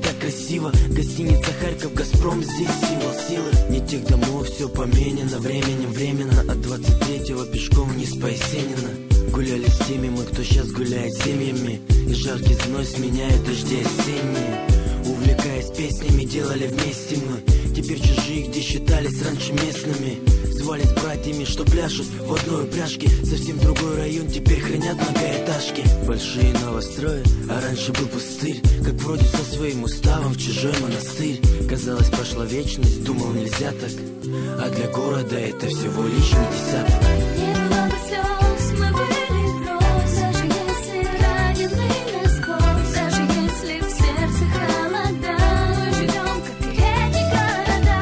так красиво. Гостиница Харьков, Газпром, здесь силы. Не тех домов, все поменено, временем временно. От 23-го пешком вниз по Есенина. Гуляли с теми мы, кто сейчас гуляет семьями. И жаркий зной сменяет дожди осенние. Увлекаясь песнями, делали вместе мы. Теперь чужие, где считались раньше местными. Звались братьями, что пляшут в одной упряжке. Совсем другой район, теперь хранят многоэтажки. Большие новострои, а раньше был пустырь. Как вроде со своим уставом в чужой монастырь. Казалось, прошла вечность, думал, нельзя так. А для города это всего лишний десяток. Немного слез, мы были врозь. Даже если ранены насквозь, даже если в сердце холода, мы живем, как и эти города.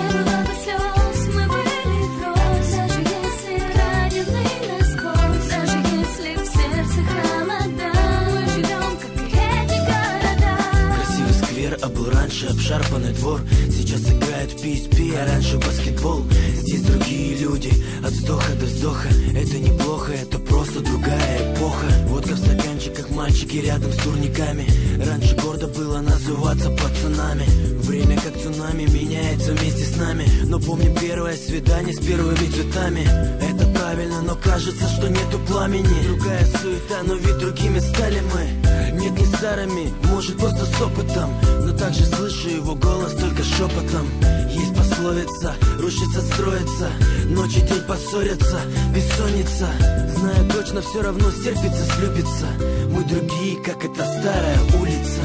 Немного слез, мы были врозь. Даже если ранены насквозь, даже если в сердце холода, мы живем, как и эти города. Красивый сквер, а был раньше обшарпанный двор. Сейчас играют в PSP, а раньше баскетбол. Здесь другие люди, от вздоха до вздоха. Это неплохо, это просто другая эпоха. Водка в стаканчиках, мальчики рядом с турниками. Раньше гордо было называться пацанами. Время как цунами меняется вместе с нами. Но помним первое свидание с первыми цветами. Это правильно, но кажется, что нету пламени. Другая суета, но ведь другими стали мы. Нет, не старыми, может просто с опытом. Но также слышу его голос только шепотом. Есть пословица, рушится, строится. Ночь и день поссорятся, бессонница. Знаю точно, все равно стерпится, слюбится. Мы другие, как эта старая улица.